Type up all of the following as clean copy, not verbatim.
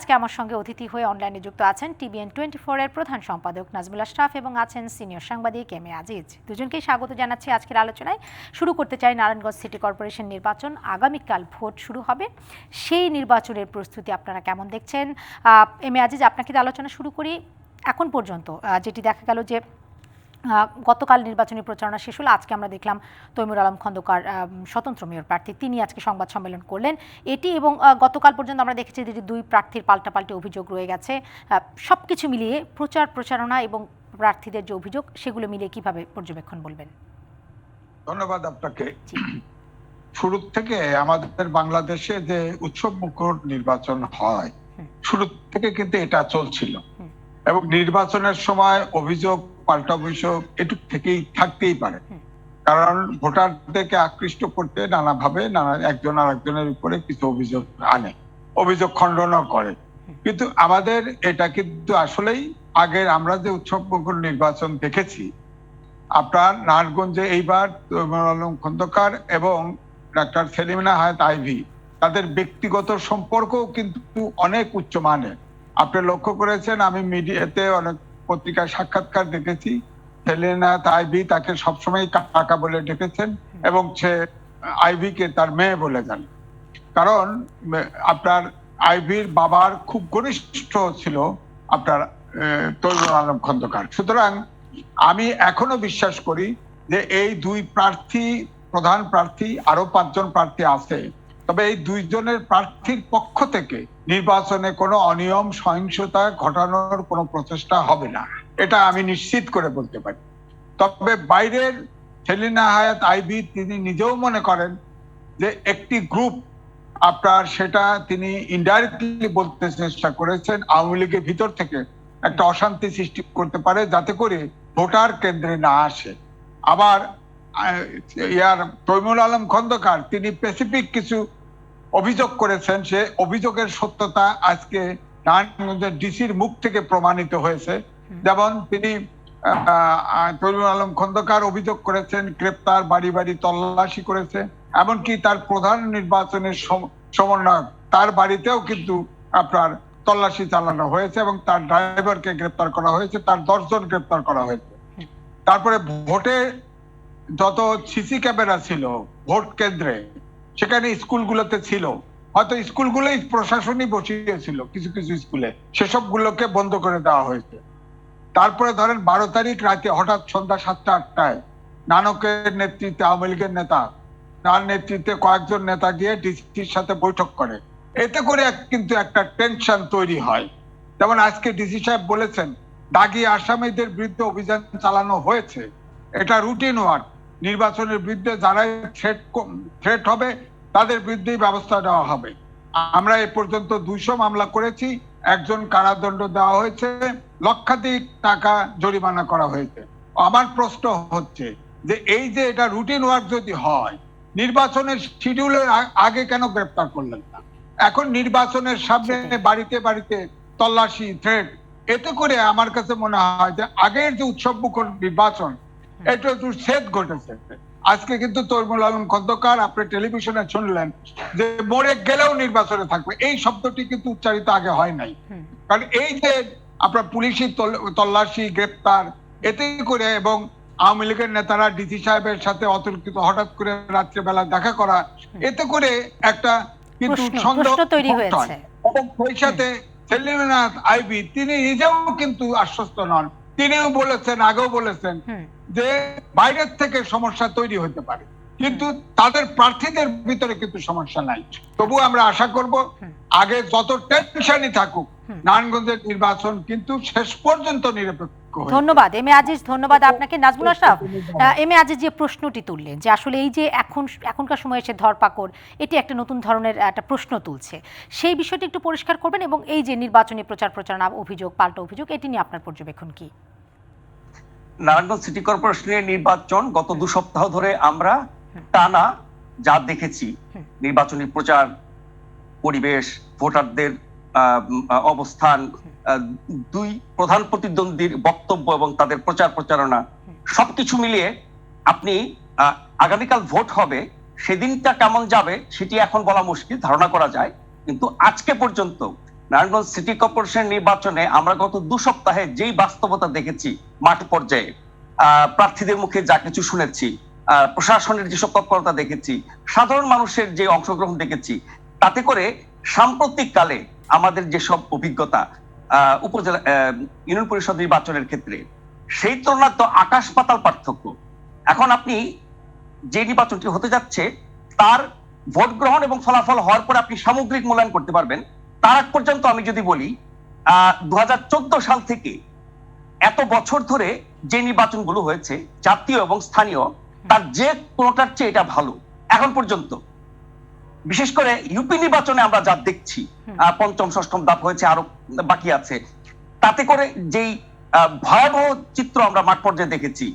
আজকে আমার সঙ্গে অতিথি হয়ে অনলাইনে যুক্ত আছেন TVN24 এর প্রধান সম্পাদক নাজমুল আশরাফ এবং আছেন সিনিয়র সাংবাদিক এম এ আজিজ। দুজনকেই স্বাগত জানাচ্ছি আজকের আলোচনায়। শুরু করতে চাই নারায়ণগঞ্জ সিটি কর্পোরেশন নির্বাচন, আগামীকাল ভোট শুরু হবে, সেই নির্বাচনের প্রস্তুতি আপনারা কেমন দেখছেন? এম এ আজিজ, আপনাকে দিয়ে আলোচনা শুরু করি। এখন পর্যন্ত যেটি দেখা গেল যে গতকাল নির্বাচনী প্রচারণা শেষ হলো, আজকে আমরা দেখলাম তৈমুর আলম খন্দকার স্বতন্ত্র মেয়র প্রার্থী, তিনি আজকে সংবাদ সম্মেলন করলেন। এটি এবং গতকাল পর্যন্ত আমরা দেখেছি যে দুই প্রার্থীর পাল্টাপাল্টি অভিযোগ রয়ে গেছে। সব কিছু মিলিয়ে প্রচারণা এবং প্রার্থীদের যে অভিযোগ, সেগুলো মিলিয়ে কিভাবে পর্যবেক্ষণ বলবেন? ধন্যবাদ আপনাকে। শুরু থেকে আমাদের বাংলাদেশে যে উৎসব মুখর নির্বাচন হয়, শুরু থেকে কিন্তু এটা চলছিল এবং নির্বাচনের সময় অভিযোগ পাল্টা অভিযোগ এটুক থেকেই থাকতেই পারে, কারণ ভোটারদেরকে আকৃষ্ট করতে নানাভাবে একজন আরেকজনের উপরে কিছু অভিযোগ আনে, অভিযোগ খণ্ডনও করে। কিন্তু আমাদের এটা কিন্তু আসলেই আগের আমরা যে উৎসব মুখর নির্বাচন দেখেছি, আপনার নারায়ণগঞ্জে এইবার তৈমুর আলম খন্দকার এবং ডাক্তার সেলিনা হায়াত আইভী, তাদের ব্যক্তিগত সম্পর্কও কিন্তু অনেক উচ্চমানের। আপনি লক্ষ্য করেছেন, আমি মিডিয়াতে অনেক পত্রিকায় সাক্ষাৎকার দেখেছি, সেলিনা হায়াত আইভী তাকে সবসময় কাকা বলে ডেকেছেন এবং সে আইভীকে তার মেয়ে বলে যান, কারণ আপনার আইভীর বাবার খুব ঘনিষ্ঠ ছিল আপনার তৈমুর আলম খন্দকার। সুতরাং আমি এখনো বিশ্বাস করি যে এই দুই প্রার্থী, প্রধান প্রার্থী, আরো 5 জন প্রার্থী আছে, তবে এই দুইজনের প্রার্থীর পক্ষ থেকে নির্বাচনে কোনো অনিয়ম সহিংসতা ঘটানোর কোনো প্রচেষ্টা হবে না, এটা আমি নিশ্চিত করে বলতে পারি। তবে বাইরের সেলিনা হায়াত আইভী তিনি নিজেও মনে করেন যে একটি গ্রুপ আপনার, সেটা তিনি ইনডাইরেক্টলি বলতে চেষ্টা করেছেন, আওয়ামী লীগের ভিতর থেকে একটা অশান্তি সৃষ্টি করতে পারে যাতে করে ভোটার কেন্দ্রে না আসে। আবার তৈমুর আলম খন্দকার তিনি স্পেসিফিক কিছু অভিযোগ করেছেন, সে অভিযোগের সত্যতা আজকে নারায়ণগঞ্জের ডিসির মুখ থেকে প্রমাণিত হয়েছে। যেমন তিনি তৈমুর আলম খন্দকার অভিযোগ করেছেন গ্রেপ্তার, বাড়ি বাড়ি তল্লাশি করেছে, এমনকি তার প্রধান নির্বাচনের সমন্বয়ক তার বাড়িতেও কিন্তু আপনার তল্লাশি চালানো হয়েছে এবং তার ড্রাইভারকে গ্রেপ্তার করা হয়েছে, তার 10 জন গ্রেপ্তার করা হয়েছে। তারপরে ভোটে যত সিসি ক্যামেরা ছিল ভোট কেন্দ্রে, সেখানে স্কুলগুলোতে ছিল, হয়তো স্কুলগুলোই প্রশাসনই বসিয়েছিল কিছু কিছু স্কুলে, সেসব গুলোকে বন্ধ করে দেওয়া হয়েছে। তারপরে ধরেন 12 তারিখ রাতে হঠাৎ সন্ধ্যা 7টা-8টায় নানকের নেতৃত্বে, আওয়ামী লীগের নেতা, তার নেতৃত্বে কয়েকজন নেতা গিয়ে ডিসির সাথে বৈঠক করে, এতে করে কিন্তু একটা টেনশন তৈরি হয়। যেমন আজকে ডিসি সাহেব বলেছেন দাগী আসামিদের বিরুদ্ধে অভিযান চালানো হয়েছে, এটা রুটিন ওয়ার্ক, নির্বাচনের বিরুদ্ধে যারা থ্রেট হবে তাদের বিরুদ্ধেই ব্যবস্থা নেওয়া হবে। আমরা এ পর্যন্ত 200 মামলা করেছি, একজন কারাদণ্ড দেওয়া হয়েছে, লক্ষাধিক টাকা জরিমানা করা হয়েছে। আমার প্রশ্ন হচ্ছে যে এই যে এটা রুটিন ওয়ার্ক যদি হয়, নির্বাচনের শিডিউলের আগে কেন গ্রেপ্তার করলেন না? এখন নির্বাচনের সামনে বাড়িতে বাড়িতে তল্লাশি, থ্রেট, এতে করে আমার কাছে মনে হয় যে আগের যে উৎসব মুখর নির্বাচন, এটা একটু ছেদ ঘটেছে। আজকে কিন্তু তৈমুর আলম খন্দকার, আপনি টেলিভিশনে শুনলেন যে মরে গেলেও নির্বাচনে থাকবে, এই শব্দটি কিন্তু উচ্চারিত আগে হয় নাই। কারণ এই যে আপনার পুলিশি তল্লাশি, গ্রেপ্তার, এতে করে এবং আওয়ামী লীগের নেতারা ডিসি সাহেবের সাথে অতর্কিত হঠাৎ করে রাত্রেবেলা দেখা করা, এতে করে একটা কিন্তু সন্দেহ তৈরি হয়েছে। এবং সেই সাথে সেলিনা আইভী তিনি নিজেও কিন্তু আশ্বস্ত নন, তিনিও বলেছেন, আগেও বলেছেন যে বাইরের থেকে সমস্যা তৈরি হতে পারে, কিন্তু তাদের প্রার্থীদের ভিতরে কিন্তু সমস্যা নাই। তবু আমরা আশা করব আগে যত টেনশনই থাকুক, নারায়ণগঞ্জের নির্বাচন কিন্তু শেষ পর্যন্ত নিরপেক্ষ। ধন্যবাদ এম এ আজিজ, ধন্যবাদ আপনাকে। নাজমুল আশরাফ, এম এ আজিজ যে প্রশ্নটি তুললেন যে আসলে এই যে এখনকার সময়ে এসে ধরপাকড়, এটি একটা নতুন ধরনের একটা প্রশ্ন তুলছে, সেই বিষয়টি একটু পরিষ্কার করবেন এবং এই যে নির্বাচনী প্রচারণা অভিযোগ, পাল্টা অভিযোগ, এটি নিয়ে আপনার পর্যবেক্ষণ কি? নারায়ণগঞ্জ সিটি কর্পোরেশনের নির্বাচন গত 2 সপ্তাহ ধরে আমরা টানা যা দেখেছি, নির্বাচনী প্রচার, পরিবেশ, ভোটারদের অবস্থান, দুই প্রধান প্রতিদ্বন্দ্বীর বক্তব্য এবং তাদের প্রচারণা, সবকিছু মিলিয়ে আপনি আগামীকাল ভোট হবে, সেদিনটা কেমন যাবে সেটি এখন বলা মুশকিল, ধারণা করা যায়। কিন্তু আজকে পর্যন্ত নারায়ণগঞ্জ সিটি কর্পোরেশন নির্বাচনে আমরা গত 2 সপ্তাহে যেই বাস্তবতা দেখেছি মাঠ পর্যায়ে, প্রার্থীদের মুখে যা কিছু শুনেছি, প্রশাসনের যেসব তৎপরতা দেখেছি, সাধারণ মানুষের যে অংশগ্রহণ দেখেছি, তাতে করে সাম্প্রতিক কালে আমাদের যেসব অভিজ্ঞতা উপজেলা ইউনিয়ন পরিষদ নির্বাচনের ক্ষেত্রে, সেই তুলনায় তো আকাশ পাতাল পার্থক্য। এখন আপনি যে নির্বাচনটি হতে যাচ্ছে তার ভোট গ্রহণ এবং ফলাফল হওয়ার পরে আপনি সামগ্রিক মূল্যায়ন করতে পারবেন। তার আগ পর্যন্ত আমি যদি বলি 2014 সাল থেকে এত বছর ধরে যে নির্বাচনগুলো হয়েছে জাতীয় এবং স্থানীয়, তার যে কোনোটার চেয়ে এটা ভালো এখন পর্যন্ত। বিশেষ করে ইউপি নির্বাচনে আমরা যা দেখছি, পঞ্চম ষষ্ঠম ধাপ হয়েছে, আরো বাকি আছে, তাতে করে যেই ভয়াবহ চিত্র আমরা মাঠ পর্যায়ে দেখেছি,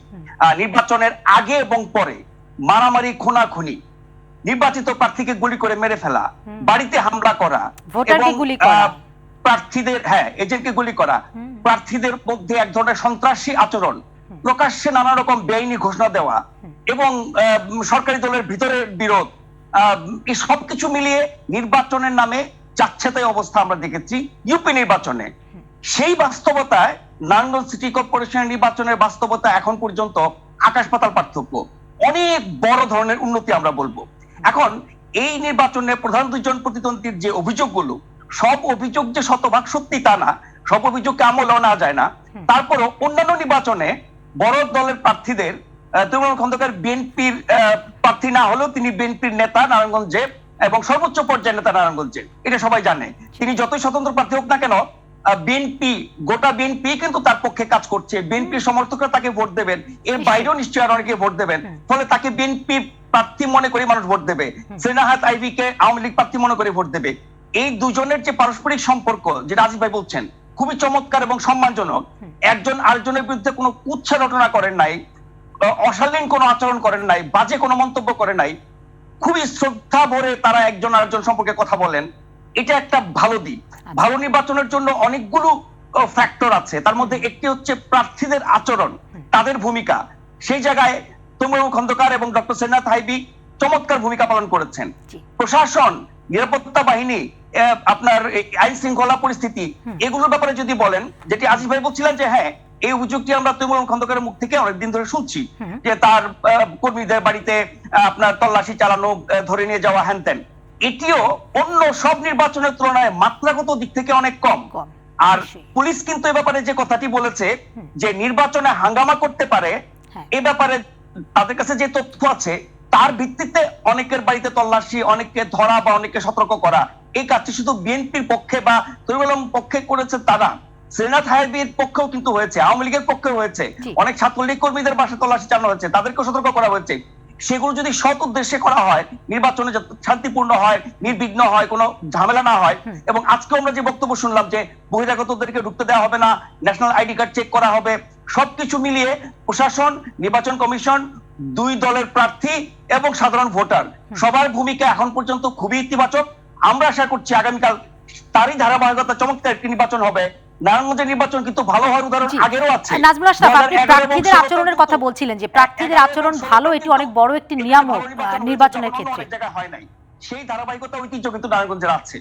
নির্বাচনের আগে এবং পরে মারামারি, খুনাখুনি, নির্বাচিত প্রার্থীকে গুলি করে মেরে ফেলা, বাড়িতে হামলা করা, এবং প্রার্থীদের এজেন্টকে গুলি করা, প্রার্থীদের মধ্যে এক ধরনের সন্ত্রাসী আচরণ, প্রকাশ্যে নানা রকম বেআইনি ঘোষণা দেওয়া, এবং সরকারি দলের ভিতরের বিরোধ, এই সবকিছু মিলিয়ে নির্বাচনের নামে যাচ্ছে তাই অবস্থা আমরা দেখেছি ইউপি নির্বাচনে। সেই বাস্তবতায় নারায়ণগঞ্জ সিটি কর্পোরেশনের নির্বাচনের বাস্তবতা এখন পর্যন্ত আকাশ পাতাল পার্থক্য, অনেক বড় ধরনের উন্নতি আমরা বলবো। এখন এই নির্বাচনে প্রধান দুইজন প্রতিদ্বন্দ্বীর যে অভিযোগগুলো, সব অভিযোগ যে শতভাগ সত্যি তা না, সব অভিযোগকে আমলেও নেওয়া যায় না। তারপরও অন্যান্য নির্বাচনে বড় দলের প্রার্থীদের, তৃণমূল খন্দকার বিএনপির প্রার্থী না হলেও তিনি বিএনপির নেতা নারায়ণগঞ্জে এবং সর্বোচ্চ পর্যায়ের নেতা নারায়ণগঞ্জে, এটা সবাই জানে। তিনি যতই স্বতন্ত্র প্রার্থী হোক না কেন, বিএনপি, গোটা বিএনপি কিন্তু তার পক্ষে কাজ করছে, বিএনপির সমর্থকরা তাকে ভোট দেবেন, এর বাইরেও নিশ্চয়ই আর অনেকে ভোট দেবেন, ফলে তাকে বিএনপি প্রার্থী মনে করে মানুষ ভোট দেবে, সেনাহাত আইভি কে আওয়ামী লীগ প্রার্থী মনে করে ভোট দেবে। এই দুজনের যে পারস্পরিক সম্পর্ক, যেটা আজিজ ভাই বলছেন, খুবই চমৎকার এবং সম্মানজনক। একজন আরেকজনের বিরুদ্ধে কোনো কুৎসা রটনা করেন নাই, অশালীন কোনো আচরণ করেন নাই, বাজে কোনো মন্তব্য করেন নাই, খুবই শ্রদ্ধা ভরে তারা একজন আরেকজন সম্পর্কে কথা বলেন। এটা একটা ভালো দিক। ভালো নির্বাচনের জন্য অনেকগুলো ফ্যাক্টর আছে, তার মধ্যে একটি হচ্ছে প্রার্থীদের আচরণ, তাদের ভূমিকা। সেই জায়গায় তমরুল খন্দকার এবং ডক্টর সেনাত হাইবি চমৎকার ভূমিকা পালন করেছেন। প্রশাসন, নিরাপত্তা বাহিনী, আপনার আইন শৃঙ্খলা পরিস্থিতি, এগুলোর ব্যাপারে যদি বলেন, যেটি আজিজ ভাই বলছিলেন যে হ্যাঁ, এই অভিযোগটি আমরা তমরুল খন্দকারের মুখ থেকে অনেকদিন ধরে শুনছি, যে তার কর্মীদের বাড়িতে আপনার তল্লাশি চালানো, ধরে নিয়ে যাওয়া, হ্যান ত্যান। এটিও অন্য সব নির্বাচনের তুলনায় মাত্রাগত দিক থেকে অনেক কম। আর পুলিশ কিন্তু এ ব্যাপারে যে কথাটি বলেছে যে নির্বাচনে হাঙ্গামা করতে পারে, এ ব্যাপারে তাদের কাছে যে তথ্য আছে তার ভিত্তিতে অনেকের বাড়িতে তল্লাশি, অনেককে ধরা বা অনেককে সতর্ক করা, এই কাজটি শুধু বিএনপির পক্ষে বা তরিবুল পক্ষে করেছে তারা, সেনাত হাইবির পক্ষেও কিন্তু হয়েছে, আওয়ামী লীগের পক্ষেও হয়েছে, অনেক ছাত্রলীগ কর্মীদের বাসায় তল্লাশি চালানো হয়েছে, তাদেরকে সতর্ক করা হয়েছে। সেগুলো যদি সৎ উদ্দেশ্যে করা হয়, নির্বাচনে শান্তিপূর্ণ হয়, নির্বিঘ্ন হয়, কোনো ঝামেলা না হয়। এবং আজকে আমরা যে বক্তব্য শুনলাম যে বহিরাগতদেরকে ঢুকতে দেওয়া হবে না, ন্যাশনাল আইডি কার্ড চেক করা হবে, সবকিছু মিলিয়ে প্রশাসন, নির্বাচন কমিশন, দুই দলের প্রার্থী এবং সাধারণ ভোটার, সবার ভূমিকা এখন পর্যন্ত খুবই ইতিবাচক। আমরা আশা করছি আগামীকাল তারই ধারাবাহিকতা চমৎকার একটি নির্বাচন হবে। নারায়ণগঞ্জের নির্বাচন কিন্তু ভালো হওয়ার উদাহরণ আগেও আছে। নাজমুল আশরাফ, আপনি প্রার্থীদের আচরণের কথা বলছিলেন যে প্রার্থীদের আচরণ ভালো, এটি অনেক বড় একটি নিয়ামক নির্বাচনের ক্ষেত্রে। সেই ধারাবাহিকতা ঐতিহ্য কিন্তু নারায়ণগঞ্জের আছে।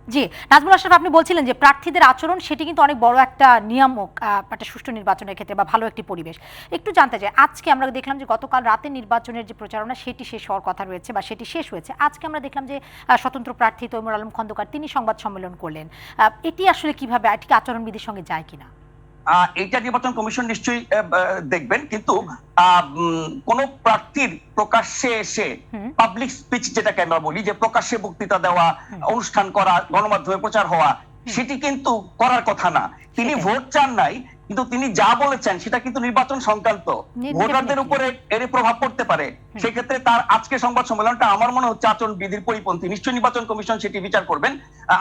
জি, নাজমুল আশরাফ, আপনি বলছিলেন যে প্রার্থীদের আচরণ সেটি কিন্তু অনেক বড় একটা নিয়ামক একটা সুষ্ঠু নির্বাচনের ক্ষেত্রে বা ভালো একটি পরিবেশ। একটু জানতে চাই, আজকে আমরা দেখলাম যে গতকাল রাতে নির্বাচনের যে প্রচারণা সেটি শেষ হওয়ার কথা রয়েছে বা সেটি শেষ হয়েছে, আজকে আমরা দেখলাম যে স্বতন্ত্র প্রার্থী তৈমুর আলম খন্দকার তিনি সংবাদ সম্মেলন করলেন। এটি আসলে কিভাবে, এটি আচরণবিধির সঙ্গে যায় কিনা? এইটা নির্বাচন কমিশন নিশ্চয়ই দেখবেন, কিন্তু কোন প্রার্থীর প্রকাশ্যে এসে পাবলিক স্পিচ, যেটাকে আমরা বলি যে প্রকাশ্যে বক্তৃতা দেওয়া, অনুষ্ঠান করা, গণমাধ্যমে প্রচার হওয়া, সেটি কিন্তু করার কথা না। তিনি ভোট চান নাই, কিন্তু তিনি যা বলেছেন সেটা কিন্তু নির্বাচন সংক্রান্ত, ভোটারদের উপরে এর প্রভাব পড়তে পারে। সেক্ষেত্রে তার আজকে সংবাদ সম্মেলনটা আমার মনে হচ্ছে আচরণ বিধির পরিপন্থী। নিশ্চয়ই নির্বাচন কমিশন সেটি বিচার করবেন।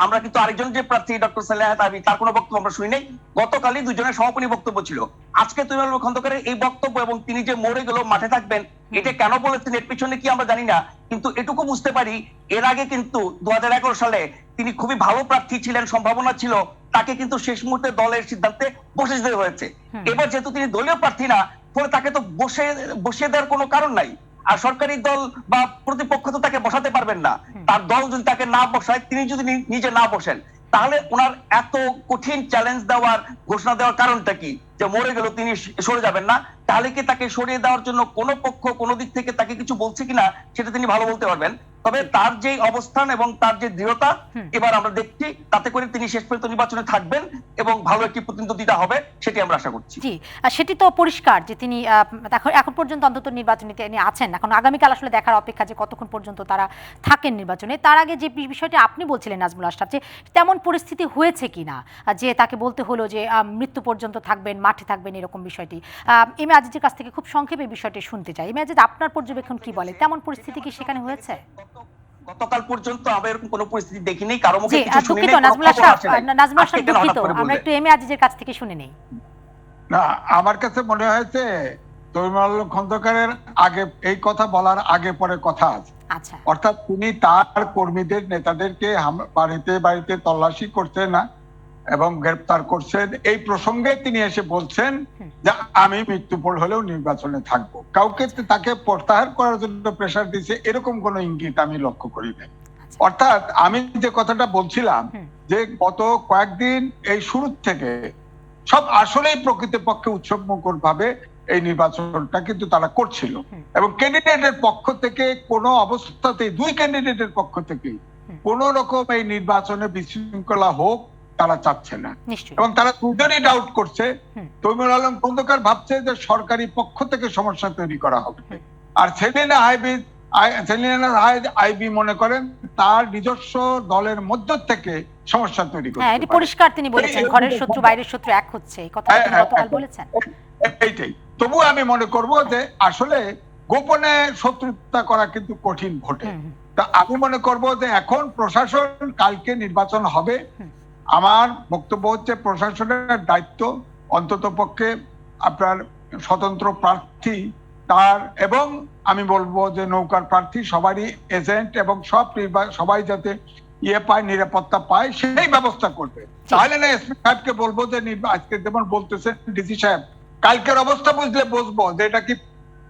আমরা কিন্তু আরেকজন যে প্রার্থী ডক্টর সেনাত হাইবি, তার কোনো বক্তব্য আমরা শুনি নাই। গতকালই দুজনের সমাপনী বক্তব্য ছিল, আজকে তৈমুর খন্দকারের এই বক্তব্য এবং তিনি যে মরে গেল মাঠে থাকবেন, এটা কেন বলেছেন এর পিছনে কি আমরা জানি না, কিন্তু এটুকু বুঝতে পারি এর আগে কিন্তু 2011 সালে তিনি খুবই ভালো প্রার্থী ছিলেন, সম্ভাবনা ছিল, তাকে কিন্তু শেষ মুহূর্তে দলের সিদ্ধান্তে বসে যেতে হয়েছে। এবার যেহেতু তিনি দলীয় প্রার্থী না, ফলে তাকে তো বসিয়ে দেওয়ার কোনো কারণ নাই। আর সরকারি দল বা প্রতিপক্ষ তো তাকে বসাতে পারবেন না। তার দল যদি তাকে না বসায়, তিনি যদি নিজে না বসেন, তাহলে ওনার এত কঠিন চ্যালেঞ্জ দেওয়ার ঘোষণা দেওয়ার কারণটা কি? যে মরে গেল তিনি সরে যাবেন না, তাহলে কি তাকে সরিয়ে দেওয়ার জন্য কোন পক্ষ কোন দিক থেকে তাকে কিছু বলছে কিনা সেটা তিনি ভালো বলতে পারবেন। তবে তার যে অবস্থান এবং তার যে দৃঢ়তা এবার আমরা দেখছি, তাতে করে তিনি শেষ পর্যন্ত নির্বাচনে থাকবেন এবং ভালো একটি প্রতিদ্বন্দ্বিতা হবে, সেটি আমরা আশা করছি। জি, সেটি তো পরিষ্কার যে তিনি এখন পর্যন্ত অন্তত নির্বাচনে তিনি আছেন। এখন আগামীকাল আসলে দেখার অপেক্ষা যে কতক্ষণ পর্যন্ত তারা থাকেন নির্বাচনে। তার আগে যে বিষয়টি আপনি বলছিলেন নাজমুল আশরাফ, যে তেমন পরিস্থিতি হয়েছে কিনা যে তাকে বলতে হলো যে মৃত্যু পর্যন্ত থাকবেন, মাঠে থাকবেন, এরকম বিষয়টি এম এ আজিজের কাছ থেকে খুব সংক্ষেপে বিষয়টি শুনতে চাই। এম এ আজিজ, আপনার পর্যবেক্ষণ কি বলে? তেমন পরিস্থিতি কি সেখানে হয়েছে? গতকাল পর্যন্ত আমরা এরকম কোনো পরিস্থিতি দেখিনি, কারো মুখে কিছু শুনি দুঃখিত নাই। নাজমুল আশরাফ, দুঃখিত, আমরা একটু এম এ আজিজের কাছ থেকে শুনে নেই। না, আমার কাছে মনে হয়েছে তৈমুর আলম খন্দকারের আগে এই কথা বলার আগে পরে কথা আছে। আচ্ছা, অর্থাৎ তিনি তার কর্মীদের নেতাদেরকে বাড়িতে বাড়িতে তল্লাশি করছেন না এবং গ্রেপ্তার করছেন, এই প্রসঙ্গে তিনি এসে বলছেন যে আমি মৃত্যুপর হলেও নির্বাচনে থাকবো। কাউকে তাকে প্রত্যাহার করার জন্য প্রেসার দিছে এরকম কোনো ইঙ্গিত আমি লক্ষ্য করি না। অর্থাৎ আমি যে কথাটা বলছিলাম যে গত কয়েকদিন এই শুরু থেকে সব আসলেই প্রকৃতপক্ষে উৎসবমুখর ভাবে এই নির্বাচনটা কিন্তু তারা করছিল এবং ক্যান্ডিডেটের পক্ষ থেকে কোনো অবস্থাতেই, দুই ক্যান্ডিডেটের পক্ষ থেকে কোন রকম এই নির্বাচনে বিশৃঙ্খলা হোক তারা চাচ্ছে না এবং তারা দুজনই ডাউট করছে। তৈমুর আলম খন্দকার ভাবছে যে সরকারি পক্ষ থেকে সমস্যা তৈরি করা হবে, আর সেলিনা আইবি মনে করেন তার নিজস্ব দলের মধ্য থেকে সমস্যা তৈরি করছে। হ্যাঁ, এটি পরিষ্কার তিনি বলেছেন, ঘরের শত্রু বাইরের শত্রু এক হচ্ছে, এই কথা তিনি গতকাল বলেছেন। এইটাই, তবু আমি মনে করব যে আসলে গোপনে শত্রুতা করা কিন্তু কঠিন ঘটে। তা আমি মনে করব যে এখন প্রশাসন, কালকে নির্বাচন হবে, আমার বক্তব্য হচ্ছে প্রশাসনের দায়িত্ব অন্তত পক্ষে আপনার স্বতন্ত্র প্রার্থী তার এবং আমি বলবো যে নৌকার প্রার্থী সবারই এজেন্ট এবং সবাই যাতে পায়, নিরাপত্তা পায়, সেই ব্যবস্থা করবে। তাহলে না এসপি সাহেবকে বলবো যে আজকে যেমন বলতেছেন ডিসি সাহেব, কালকের অবস্থা বুঝলে বুঝবো যে এটা কি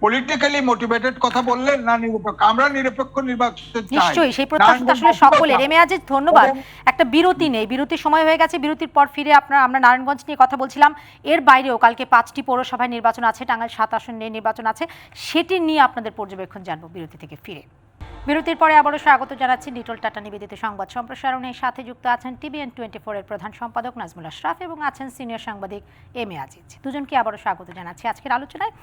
পলিটিক্যালি মোটিভেটেড কথা বললেন না নিরপেক্ষ। আমরা নিরপেক্ষ নির্বাচন চাই, নিশ্চয়ই সেই প্রত্যাশা আসলে সকলের। এম এ আজিজ, ধন্যবাদ। একটা বিরতি নেই, বিরতির সময় হয়ে গেছে, বিরতির পর ফিরে আমরা নারায়ণগঞ্জ নিয়ে কথা বলছিলাম। এর বাইরেও কালকে 5টি পৌরসভায় নির্বাচন আছে, টাঙ্গাইল 7 আসন নিয়ে নির্বাচন আছে, সেটি নিয়ে আপনাদের পর্যবেক্ষণ জানবো বিরতি থেকে ফিরে। বিরতির পরে আবারও স্বাগত জানাচ্ছি লিটল টাটা নিবেদিত সংবাদ সম্প্রসারণের সাথে যুক্ত আছেন টিভিএন 24 এর প্রধান সম্পাদক নাজমুল আশরাফ এবং আছেন সিনিয়র সাংবাদিক এম এ আজিজ। দুজনকে আবারও স্বাগত জানাচ্ছি আজকের আলোচনায়।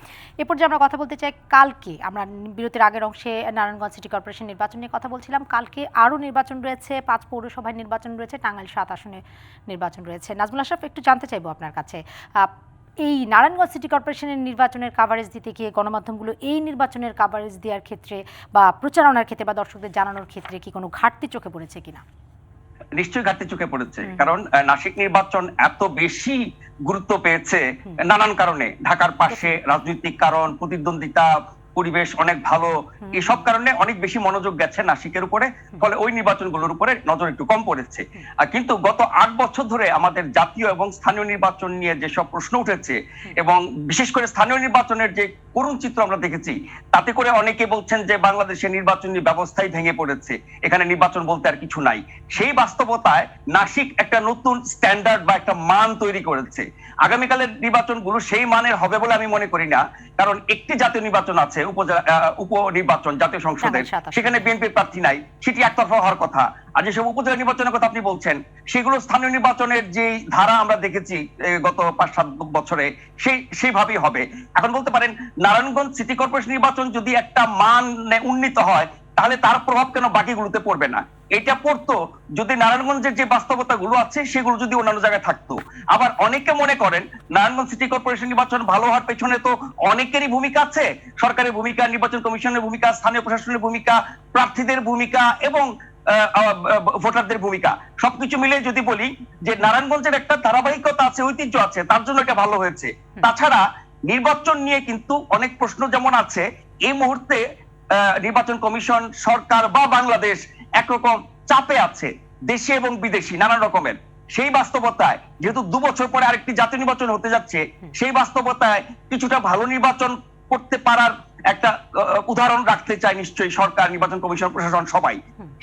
এরপর যে আমরা কথা বলতে চাই, কালকে আমরা বিরতির আগের অংশে নারায়ণগঞ্জ সিটি কর্পোরেশন নির্বাচন নিয়ে কথা বলছিলাম। কালকে আরও নির্বাচন রয়েছে, 5 পৌরসভায় নির্বাচন রয়েছে, টাঙ্গাইল 7 আসনে নির্বাচন রয়েছে। নাজমুল আশরাফ, একটু জানতে চাইবো আপনার কাছে, এই নারায়ণগঞ্জ সিটি কর্পোরেশনের নির্বাচনের কাভারেজ দিতে গিয়ে গণমাধ্যমগুলো এই নির্বাচনের কাভারেজ দেওয়ার ক্ষেত্রে বা প্রচারণার ক্ষেত্রে বা দর্শকদের জানানোর ক্ষেত্রে কি কোনো ঘাটতি চোখে পড়েছে কিনা? নিশ্চয়ই ঘাটতি চোখে পড়েছে, কারণ নাসিক নির্বাচন এত বেশি গুরুত্ব পেয়েছে নানান কারণে, ঢাকার পাশে, রাজনৈতিক কারণ, প্রতিদ্বন্দ্বিতা, পরিবেশ অনেক ভালো, এসব কারণে অনেক বেশি মনোযোগ গেছে নাসিকের উপরে, ফলে ওই নির্বাচনগুলোর উপরে নজর একটু কম পড়েছে। কিন্তু গত 8 বছর ধরে আমাদের জাতীয় এবং স্থানীয় নির্বাচন নিয়ে যেসব প্রশ্ন উঠেছে এবং বিশেষ করে স্থানীয় নির্বাচনের যে করুণ চিত্র আমরা দেখেছি, তাতে করে অনেকে বলছেন যে বাংলাদেশের নির্বাচনী ব্যবস্থাই ভেঙে পড়েছে, এখানে নির্বাচন বলতে আর কিছু নাই। সেই বাস্তবতায় নাসিক একটা নতুন স্ট্যান্ডার্ড বা একটা মান তৈরি করেছে। আগামীকালের নির্বাচনগুলো সেই মানের হবে বলে আমি মনে করি না, কারণ একটি জাতীয় নির্বাচন আছে, উপনির্বাচন জাতীয় সংসদের, সেখানে বিএনপির প্রার্থী নাই, সেটি একতরফা হওয়ার কথা। আর যেসব উপজেলা নির্বাচনের কথা আপনি বলছেন, সেগুলো স্থানীয় নির্বাচনের যে ধারা আমরা দেখেছি গত 5-7 বছরে, সেইভাবেই হবে। এখন বলতে পারেন নারায়ণগঞ্জ সিটি কর্পোরেশন নির্বাচন যদি একটা মান উন্নীত হয়, তাহলে তার প্রভাব কেন বাকিগুলোতে পড়বে না? এটা পড়তো যদি নারায়ণগঞ্জের যে বাস্তবতা গুলো আছে সেগুলো যদি অন্যান্য জায়গায় থাকতো। আবার অনেকে মনে করেন নারায়ণগঞ্জ সিটি কর্পোরেশন নির্বাচন ভালো হওয়ার পেছনে তো অনেকেরই ভূমিকা আছে, সরকারের ভূমিকা, নির্বাচন কমিশনের ভূমিকা, স্থানীয় প্রশাসনের ভূমিকা, প্রার্থীদের ভূমিকা এবং ভোটারদের ভূমিকা, সবকিছু মিলে যদি বলি যে নারায়ণগঞ্জের একটা ধারাবাহিকতা আছে, ঐতিহ্য আছে, তার জন্য এটা ভালো হয়েছে। তাছাড়া নির্বাচন নিয়ে কিন্তু অনেক প্রশ্ন যেমন আছে, এই মুহূর্তে নির্বাচন কমিশন, সরকার বা বাংলাদেশ একরকম চাপে আছে, দেশে এবং বিদেশি নানান রকমের। সেই বাস্তবতায় যেহেতু 2 বছর পরে আরেকটি জাতীয় নির্বাচন হতে যাচ্ছে, সেই বাস্তবতায় কিছুটা ভালো নির্বাচন করতে পারার একটা উদাহরণ রাখতে চাই নিশ্চয়ই সরকার, নির্বাচন কমিশন, প্রশাসন সবাই।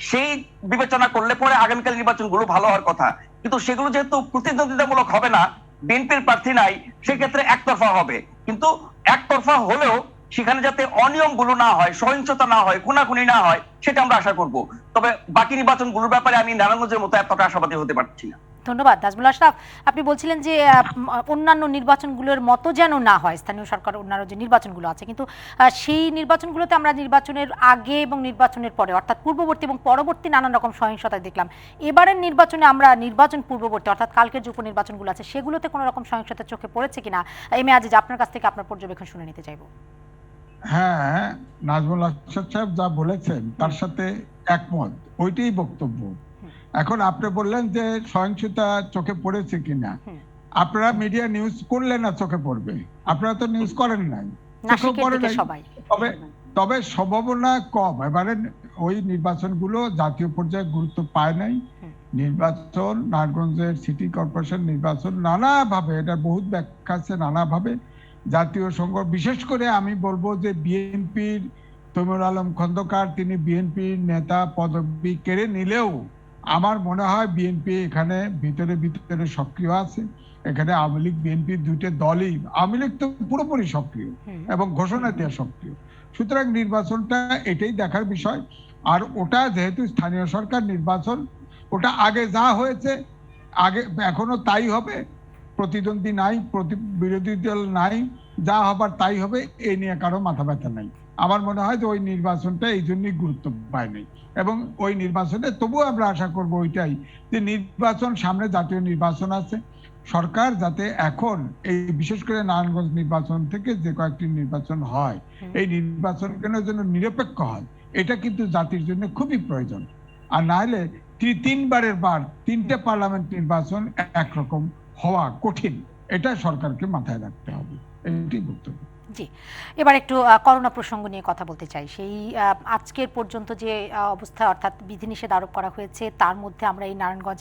সেই বিবেচনা করলে পরে আগামীকাল নির্বাচনগুলো ভালো হওয়ার কথা, কিন্তু সেগুলো যেহেতু প্রতিদ্বন্দ্বিতামূলক হবে না, বিএনপির প্রার্থী নাই, সেক্ষেত্রে একতরফা হবে। কিন্তু একতরফা হলেও সেখানে যাতে অনিয়মগুলো না হয়, সহিংসতা না হয়, খুনাখুনি না হয়, সেটা আমরা আশা করব। তবে বাকি নির্বাচনগুলোর ব্যাপারে আমি নারায়ণগঞ্জের মতো এতটা আশাবাদী হতে পারছি না। ধন্যবাদ নাজমুল আশরাফ। আপনি বলছিলেন যে অন্যান্য নির্বাচনগুলোর মতো যেন না হয়, স্থানীয় সরকার অন্যান্য যে নির্বাচনগুলো আছে, কিন্তু সেই নির্বাচনগুলোতে আমরা নির্বাচনের আগে এবং নির্বাচনের পরে অর্থাৎ পূর্ববর্তী এবং পরবর্তী নানান রকম সহিংসতা দেখলাম। এবারের নির্বাচনে আমরা নির্বাচন পূর্ববর্তী অর্থাৎ কালকের যে উপনির্বাচনগুলো আছে সেগুলোতে কোনো রকম সহিংসতা চোখে পড়েছে কিনা, এম এ আজিজ আপনার কাছ থেকে আপনার পর্যবেক্ষণ শুনে নিতে চাইবো। হ্যাঁ, নাজমুল আশরাফ সাহেব যা বলেছেন তার সাথে একমত, ওইটাই বক্তব্য। এখন আপনি বললেন যে সহিংসতা চোখে পড়েছে কিনা, আপনারা মিডিয়া নিউজ করলে না চোখে পড়বে, আপনারা তো নিউজ করেন নাই, চোখে পড়ে নাই। তবে সম্ভাবনা কম। এবারে ওই নির্বাচনগুলো জাতীয় পর্যায়ে গুরুত্ব পায় নাই। নির্বাচন, নারায়ণগঞ্জের সিটি কর্পোরেশন নির্বাচন নানাভাবে, এটা বহুত ব্যাখ্যা আছে, নানাভাবে জাতীয় সংঘ, বিশেষ করে আমি বলবো যে বিএনপির তৈমুর আলম খন্দকার, তিনি বিএনপির নেতা পদবি কেড়ে নিলেও আমার মনে হয় বিএনপি এখানে ভিতরে ভিতরে সক্রিয় আছে। এখানে আওয়ামী লীগ বিএনপি দুইটা দলই, আওয়ামী লীগ তো পুরোপুরি সক্রিয় এবং ঘোষণা দেওয়া সক্রিয়। সুতরাং নির্বাচনটা এটাই দেখার বিষয়। আর ওটা যেহেতু স্থানীয় সরকার নির্বাচন, ওটা আগে যা হয়েছে আগে এখনো তাই হবে, প্রতিদ্বন্দ্বী নাই, বিরোধী দল নাই, যা হবার তাই হবে, এই নিয়ে কারো মাথা ব্যথা নাই। আমার মনে হয় যে ওই নির্বাচনটা এই জন্যই গুরুত্ব পায় নাই। এবং ওই নির্বাচনে তবুও আমরা আশা করবো ওইটাই, যে নির্বাচন সামনে, জাতীয় নির্বাচন আছে, সরকার যাতে এখন এই বিশেষ করে নারায়ণগঞ্জ নির্বাচন থেকে যে কয়েকটি নির্বাচন হয়, এই নির্বাচন কেন যেন নিরপেক্ষ হয়, এটা কিন্তু জাতির জন্য খুবই প্রয়োজন। আর না হলে তিনবারের বার তিনটে পার্লামেন্ট নির্বাচন একরকম হওয়া কঠিন, এটা সরকারকে মাথায় রাখতে হবে। এটাই বক্তব্য। জি, এবার একটু করোনা প্রসঙ্গ নিয়ে কথা বলতে চাই। সেই আজকের পর্যন্ত যে অবস্থা অর্থাৎ বিধিনিষেধ আরোপ করা হয়েছে, তার মধ্যে আমরা এই নারায়ণগঞ্জ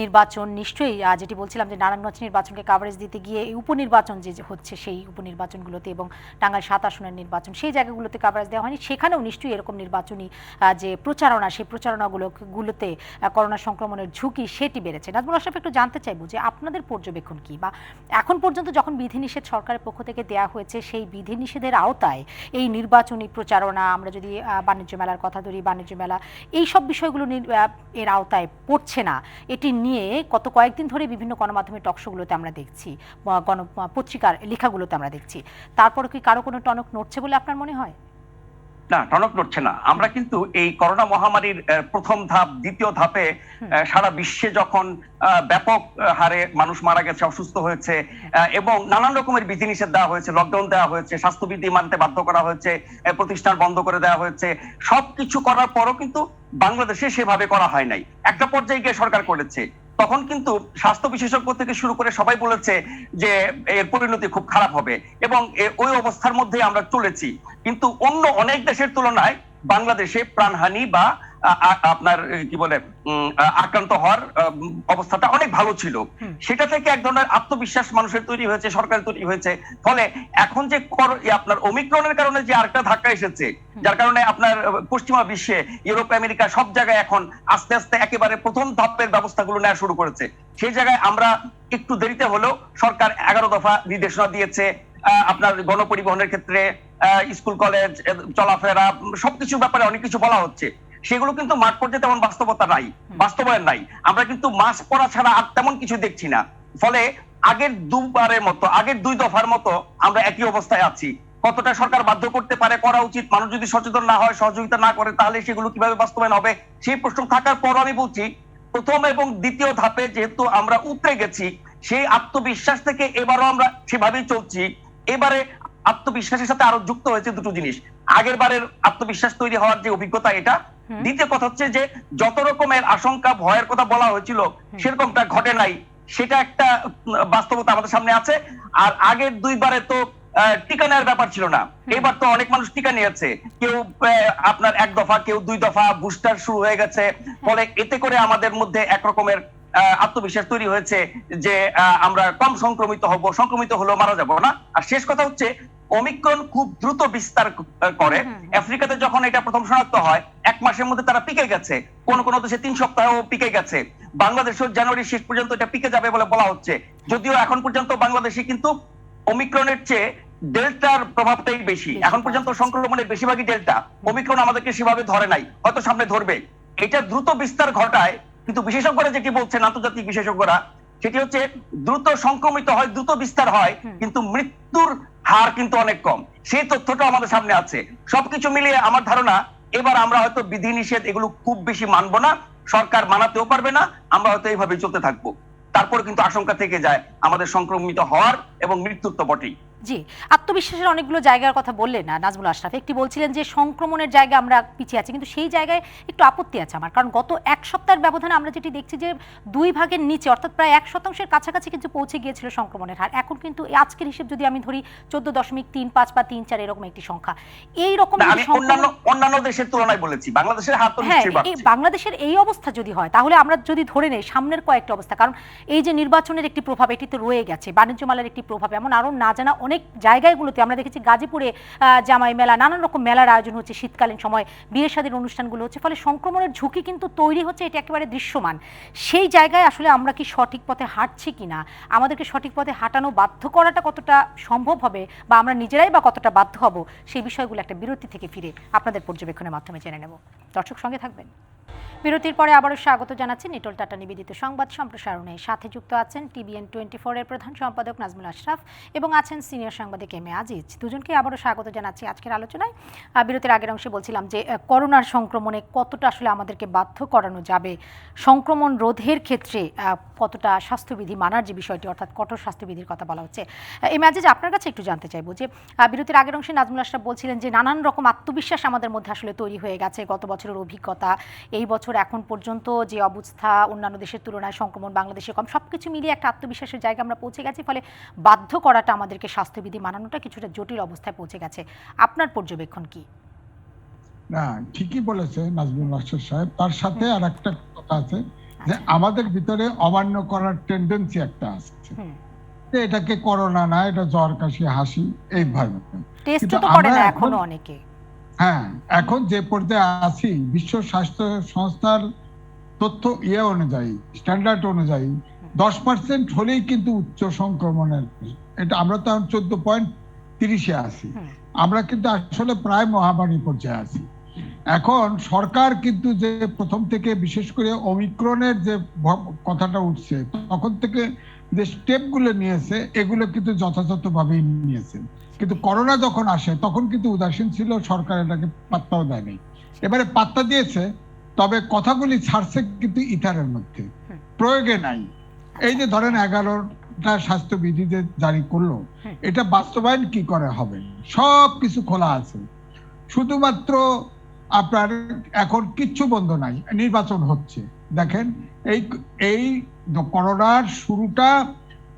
নির্বাচন নিশ্চয়ই, যেটি বলছিলাম যে নারায়ণগঞ্জ নির্বাচনকে কাভারেজ দিতে গিয়ে এই উপনির্বাচন যে হচ্ছে সেই উপনির্বাচনগুলোতে এবং টাঙ্গাইল ৭ আসনের নির্বাচন সেই জায়গাগুলোতে কাভারেজ দেওয়া হয়নি। সেখানেও নিশ্চয়ই এরকম নির্বাচনী যে প্রচারণা, সেই প্রচারণাগুলোতে করোনা সংক্রমণের ঝুঁকি সেটি বেড়েছে। নাজমুল আশরাফ, একটু জানতে চাইবো যে আপনাদের পর্যবেক্ষণ কি, বা এখন পর্যন্ত যখন বিধিনিষেধ সরকারের পক্ষ থেকে দেওয়া হয়েছে সেই বিধিনিষেধের আওতায় এই নির্বাচনী প্রচারণা, আমরা যদি বাণিজ্য মেলার কথা ধরি, বাণিজ্য মেলা এই সব বিষয়গুলো এর আওতায় পড়ছে না, এটি নিয়ে গত কয়েকদিন ধরে বিভিন্ন গণমাধ্যমের টকশোগুলোতে আমরা দেখছি, পত্রিকার লেখাগুলোতে আমরা দেখছি, তারপরে কি কারো কোনো টনক নড়ছে বলে আপনার মনে হয়? না, টনক নড়ছে না। আমরা কিন্তু এই করোনা মহামারীর প্রথম ধাপ, দ্বিতীয় ধাপে সারা বিশ্বে যখন ব্যাপক হারে মানুষ মারা গেছে, অসুস্থ হয়েছে এবং নানান রকমের বিধিনিষেধ দেওয়া হয়েছে, লকডাউন দেওয়া হয়েছে, স্বাস্থ্যবিধি মানতে বাধ্য করা হয়েছে, প্রতিষ্ঠান বন্ধ করে দেওয়া হয়েছে, সবকিছু করার পরও কিন্তু বাংলাদেশে সেভাবে করা হয় নাই। একটা পর্যায়ে গিয়ে সরকার করেছে, তখন কিন্তু স্বাস্থ্য বিশেষজ্ঞ থেকে শুরু করে সবাই বলেছে যে এর পরিণতি খুব খারাপ হবে এবং ওই অবস্থার মধ্যে আমরা চলেছি। কিন্তু অন্য অনেক দেশের তুলনায় বাংলাদেশে প্রাণহানি বা আপনার কি বলে আক্রান্ত হওয়ার অবস্থাটা অনেক ভালো ছিল। সেটা থেকে এক ধরনের আত্মবিশ্বাস মানুষের তৈরি হয়েছে, সরকারের তৈরি হয়েছে। ফলে এখন যে আপনার ওমিক্রনের কারণে যে আরেকটা ধাক্কা এসেছে, যার কারণে আপনার পশ্চিমা বিশ্বে, ইউরোপ, আমেরিকা সব জায়গায় এখন আস্তে আস্তে একেবারে প্রথম ধাপের ব্যবস্থাগুলো নেওয়া শুরু করেছে। সেই জায়গায় আমরা একটু দেরিতে হলেও সরকার 11 দফা নির্দেশনা দিয়েছে। আপনার গণপরিবহনের ক্ষেত্রে, স্কুল কলেজ চলাফেরা সবকিছুর ব্যাপারে অনেক কিছু বলা হচ্ছে, সেগুলো কিন্তু মাঠ পর্যায়ে তেমন বাস্তবতা নাই, বাস্তবায়ন নাই। আমরা কিন্তু মাস্ক পরা ছাড়া আর তেমন কিছু দেখছি না। ফলে আগের দুবারের মতো, আগের 2 দফার মতো আমরা একই অবস্থায় আছি। কতটা সরকার বাধ্য করতে পারে, করা উচিত, মানুষ যদি সচেতন না হয়, সহযোগিতা না করে, তাহলে সেগুলো কিভাবে বাস্তবায়ন হবে সেই প্রশ্ন থাকার পর আমি বলছি, প্রথম এবং দ্বিতীয় ধাপে যেহেতু আমরা উতরে গেছি, সেই আত্মবিশ্বাস থেকে এবারও আমরা সেভাবেই চলছি। এবারে আত্মবিশ্বাসের সাথে আরো যুক্ত হয়েছে দুটো জিনিস। আগের বারের আত্মবিশ্বাস তৈরি হওয়ার যে অভিজ্ঞতা, এটা। দ্বিতীয় কথা হচ্ছে যে যত রকমের আশঙ্কা, ভয়ের কথা বলা হয়েছিল সেরকমটা ঘটে নাই, সেটা একটা বাস্তবতা আমাদের সামনে আছে। আর আগের 2 বারে তো টিকা নেওয়ার ব্যাপার ছিল না, এবার তো অনেক মানুষ টিকা নিয়েছে, কেউ আপনার 1 দফা, কেউ 2 দফা, বুস্টার শুরু হয়ে গেছে। ফলে এতে করে আমাদের মধ্যে একরকমের আত্মবিশ্বাস তৈরি হয়েছে যে আমরা কম সংক্রমিত হলেও মারা যাব না। আর শেষ কথা হচ্ছে ওমিক্রন খুব দ্রুত বিস্তার করে। আফ্রিকাতে যখন এটা প্রথম শনাক্ত হয় 1 মাসের মধ্যে তারা পিকে গেছে, কোন কোন দেশে 3 সপ্তাহেও পিকে গেছে। বাংলাদেশেও জানুয়ারি শেষ পর্যন্ত এটা পিকে যাবে বলে বলা হচ্ছে, যদিও এখন পর্যন্ত বাংলাদেশে কিন্তু ওমিক্রনের চেয়ে ডেল্টার প্রভাবটাই বেশি। এখন পর্যন্ত সংক্রমণের বেশিরভাগই ডেল্টা, ওমিক্রন আমাদেরকে সেভাবে ধরে নাই, হয়তো সামনে ধরবে। এটা দ্রুত বিস্তার ঘটায়, কিন্তু বিশেষজ্ঞরা যেটি বলছেন, আন্তর্জাতিক বিশেষজ্ঞরা, সেটি হচ্ছে দ্রুত সংক্রমিত হয়, দ্রুত বিস্তার হয়, কিন্তু মৃত্যুর হার কিন্তু অনেক কম। সেই তথ্যটা আমাদের সামনে আছে। সবকিছু মিলিয়ে আমার ধারণা এবার আমরা হয়তো বিধিনিষেধ এগুলো খুব বেশি মানবো না, সরকার মানাতেও পারবে না, আমরা হয়তো এইভাবে চলতে থাকবো। তারপর কিন্তু আশঙ্কা থেকে যায় আমাদের সংক্রমিত হওয়ার এবং মৃত্যুর তো বটেই। জি, আত্মবিশ্বাসের অনেকগুলো জায়গার কথা বললেন না নাজমুল আশরাফ। একটি বলছিলেন যে সংক্রমণের জায়গায় আমরা পিছিয়ে আছি, কিন্তু সেই জায়গায় একটু আপত্তি আছে আমার, কারণ গত 1 সপ্তাহের ব্যবধানে আমরা যেটি দেখছি যে 2 ভাগের নিচে, অর্থাৎ প্রায় 1% কাছাকাছি কিন্তু পৌঁছে গিয়েছিল সংক্রমণের হার। এখন কিন্তু আজকের হিসেব যদি আমি ধরি 14.35 বা 34 এরকম একটি সংখ্যা। এই রকম অন্যান্য দেশের তুলনায় বলেছি, বাংলাদেশের হার তো নিশ্চয়ই বাড়ছে। বাংলাদেশের এই অবস্থা যদি হয়, তাহলে আমরা যদি ধরে নেই সামনের কয়েকটা অবস্থা, কারণ এই যে নির্বাচনের একটি প্রভাব এটি তো রয়ে গেছে, বাণিজ্য মেলার একটি প্রভাব, এমন আরো না জানা অনেক জায়গাগুলোতে আমরা দেখেছি। গাজীপুরে জামাই মেলা, নানান রকম মেলার আয়োজন হচ্ছে, শীতকালীন সময় বিয়ে শাদীর অনুষ্ঠানগুলো হচ্ছে, ফলে সংক্রমণের ঝুঁকি কিন্তু তৈরি হচ্ছে, এটা একেবারে দৃশ্যমান। সেই জায়গায় আসলে আমরা কি সঠিক পথে হাঁটছি কিনা, আমাদেরকে সঠিক পথে হাঁটানো বাধ্য করাটা কতটা সম্ভব হবে, বা আমরা নিজেরাই বা কতটা বাধ্য হব, সেই বিষয়গুলো একটা বিরতি থেকে ফিরে আপনাদের পর্যবেক্ষণের মাধ্যমে জেনে নেব। দর্শক সঙ্গে থাকবেন। বিরতির পরে আবারও স্বাগত জানাচ্ছি নিটোল টাটা নিবেদিত সংবাদ সম্প্রসারণে। সাথে যুক্ত আছেন TVN 24 এর প্রধান সম্পাদক নাজমুল আশরাফ এবং আছেন সিনিয়র সাংবাদিক এম এ আজিজ। দুজনকে আবারও স্বাগত জানাচ্ছি আজকের আলোচনায়। বিরতির আগের অংশে বলছিলাম যে করোনার সংক্রমণে কতটা আসলে আমাদেরকে বাধ্য করানো যাবে, সংক্রমণ রোধের ক্ষেত্রে কতটা স্বাস্থ্যবিধি মানার যে বিষয়টি, অর্থাৎ কঠোর স্বাস্থ্যবিধির কথা বলা হচ্ছে। এম এ আজিজ, আপনার কাছে একটু জানতে চাইবো যে বিরতির আগের অংশে নাজমুল আশরাফ বলছিলেন যে নানান রকম আত্মবিশ্বাস আমাদের মধ্যে আসলে তৈরি হয়ে গেছে, গত বছরের অভিজ্ঞতা, এই বছর এখন পর্যন্ত যে অবস্থা, অন্যান্য দেশের তুলনায় সংক্রমণ বাংলাদেশে কম, সবকিছু মিলিয়ে একটা আত্মবিশ্বাসের জায়গা আমরা পৌঁছে গেছি, ফলে বাধ্য করাটা আমাদেরকে স্বাস্থ্যবিধি মানানোটা কিছুটা জটিল অবস্থায় পৌঁছে গেছে। আপনার পর্যবেক্ষণ কি? না, ঠিকই বলেছে নাজমুল আশরাফ সাহেব। তার সাথে আর একটা কথা আছে যে আমাদের ভিতরে অমান্য করার টেন্ডেন্সি একটা আছে, এটাকে করোনা না, এটা জ্বর, কাশি, হাসি, এইভাবে টেস্ট তো করে না এখনো অনেকে। হ্যাঁ, এখন যে পর্যায়ে আছি, বিশ্ব স্বাস্থ্য সংস্থার তথ্য অনুযায়ী, স্ট্যান্ডার্ড অনুযায়ী 10% হলেই কিন্তু উচ্চ সংক্রমণের, এটা আমরা তো 14.30-এ আছি। আমরা কিন্তু আসলে প্রায় মহামারী পর্যায়ে আছি। এখন সরকার কিন্তু যে প্রথম থেকে, বিশেষ করে ওমিক্রনের যে কথাটা উঠছে, তখন থেকে যে স্টেপগুলো নিয়েছে, এগুলো কিন্তু যথাযথভাবেই নিয়েছে। কিন্তু করোনা যখন আসে তখন কিন্তু উদাসীন ছিল, সরকার এটাকে পাত্তাও দেয়নি। এবারে পাত্তা দিয়েছে, তবে কথাগুলি ছাড়ছে কিন্তু ইথারের মধ্যে, প্রয়োগে নাই। এই যে ধরেন 11টা স্বাস্থ্যবিধি যে জারি করলো, এটা বাস্তবায়ন কি করে হবে? সব কিছু খোলা আছে, শুধুমাত্র আপনার এখন কিচ্ছু বন্ধ নাই, নির্বাচন হচ্ছে। দেখেন, এই করোনার শুরুটা,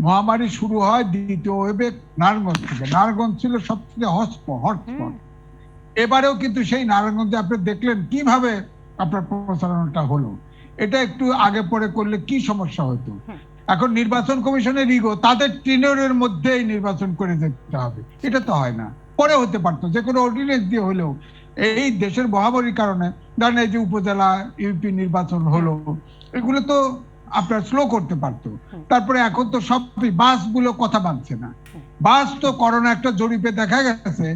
মহামারী শুরু হয় দ্বিতীয় ওয়েভে নারায়ণগঞ্জ থেকে। নারায়ণগঞ্জ ছিল সবচেয়ে হটস্পট। এবারেও কিন্তু সেই নারায়ণগঞ্জে আপনি দেখলেন কিভাবে আপনার প্রচারণাটা হলো। এটা একটু আগে পরে করলে কি সমস্যা হতো? এখন নির্বাচন কমিশনের ইগো, তাদের টেনিয়রের মধ্যেই নির্বাচন করে যেতে হবে, এটা তো হয় না। পরে হতে পারতো, যে কোনো অর্ডিনেন্স দিয়ে হলেও। এই দেশের মহামারীর কারণে ধরেন এই যে উপজেলা ইউপি নির্বাচন হলো, এগুলো তো আপনার স্লো করতে পারতো। তারপরে এখন তো সব বাসগুলো কথা মানছে না। বাস তো করোনা একটা জরিপে দেখা গেছে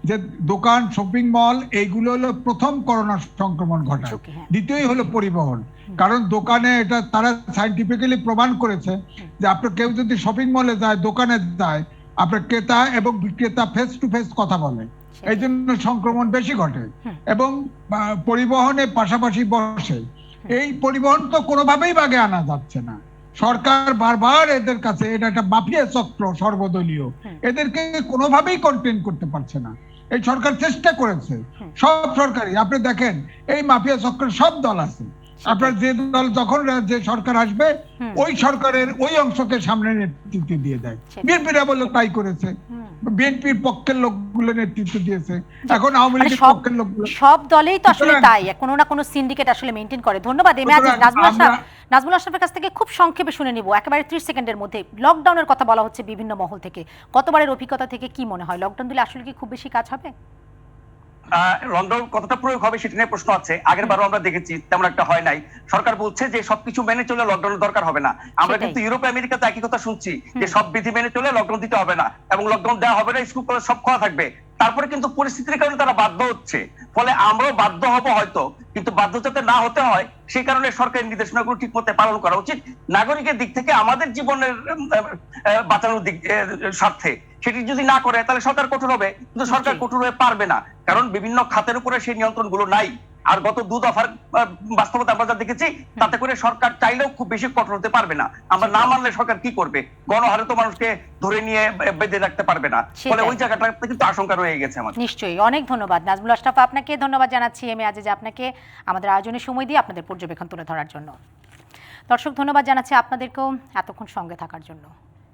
যে দোকান, শপিং মল, এইগুলো হলো প্রথম করোনা সংক্রমণ ঘটায়। দ্বিতীয়ই হলো পরিবহন, কারণ দোকানে এটা তারা সায়েন্টিফিক্যালি প্রমাণ করেছে যে আপনার কেউ যদি শপিং মলে যায়, দোকানে যায়, আপনার ক্রেতা এবং বিক্রেতা ফেস টু ফেস কথা বলে, এই জন্য সংক্রমণ বেশি ঘটে। এবং পরিবহনে পাশাপাশি বসে, এই পরিবহন তো কোনোভাবেই বাগে আনা যাচ্ছে না। সরকার বারবার এদের কাছে, এটা একটা মাফিয়া চক্র সর্বদলীয়, এদেরকে কোনোভাবেই কন্টেইন করতে পারছে না। এই সরকার চেষ্টা করেছে, সব সরকারই, আপনি দেখেন এই মাফিয়া চক্রের সব দল আছে। আপনার যে দল যখন যে সরকার আসবে, ওই সরকারের ওই অংশকে সামনে নেতৃত্ব দিয়ে দেয়। বিএনপিরা বলে তাই করেছে। বিএনপির পক্ষের লোকগুলো নেতৃত্ব দিয়েছে, এখন আওয়ামী মানে লীগের পক্ষের লোকগুলো। সব দলেই তো আসলে সুতরাং- তাই, কোনো না কোনো সিন্ডিকেট আসলে মেনটেন করে। ধন্যবাদ এম এ আজিজ। সুতরাং নাজমুল আশরাফের কাছ থেকে খুব সংক্ষেপে শুনে নিব, একেবারে 30 সেকেন্ডের মধ্যে। লকডাউনের কথা বলা হচ্ছে বিভিন্ন মহল থেকে, গতবারের অভিজ্ঞতা থেকে কি মনে হয় লকডাউন দিলে আসলে কি খুব বেশি কাজ হবে? লকডাউন কতটা প্রয়োগ হবে সেটা নিয়ে প্রশ্ন আছে। আগের বারও আমরা দেখেছি তেমন একটা হয় নাই। সরকার বলছে যে সবকিছু মেনে চলে লকডাউনের দরকার হবে না। আমরা সেটাই। কিন্তু ইউরোপ আমেরিকাতে একই কথা শুনছি যে সব বিধি মেনে চলে লকডাউন দিতে হবে না এবং লকডাউন দেওয়া হবে না, স্কুল কলেজ সব খোলা থাকবে। তারপরে কিন্তু পরিস্থিতির কারণে তারা বাধ্য হচ্ছে, ফলে আমরাও বাধ্য হব হয়তো, কিন্তু বাধ্য যাতে না হতে হয় সেই কারণে সরকারের নির্দেশনাগুলো ঠিক মতো পালন করা উচিত। নাগরিকের দিক থেকে আমাদের জীবনের বাঁচানোর দিক স্বার্থে সেটি যদি না করে তাহলে সরকার কঠোর হবে, কিন্তু সরকার কঠোর হয়ে পারবে না, কারণ বিভিন্ন খাতের উপরে সেই নিয়ন্ত্রণগুলো নাই। আর গত 2 দফার বাস্তবতা আমরা যা দেখেছি তাতে করে সরকার চাইলেও খুব বেশি কঠোর হতে পারবে না। আমরা না মানলে সরকার কি করবে? গণহারে তো মানুষকে ধরে নিয়ে বেঁধে রাখতে পারবে না, ফলে ওই জায়গাটাতে কিন্তু আশঙ্কা রয়ে গেছে আমাদের। নিশ্চয়ই, অনেক ধন্যবাদ নাজমুল আশরাফ, আপনাকে ধন্যবাদ জানাচ্ছি এম এ আজিজ আপনাকে আমাদের আয়োজনে সময় দিয়ে আপনাদের পর্যবেক্ষণ তুলে ধরার জন্য। দর্শক ধন্যবাদ জানাচ্ছি আপনাদেরকেও এতক্ষণ সঙ্গে থাকার জন্য।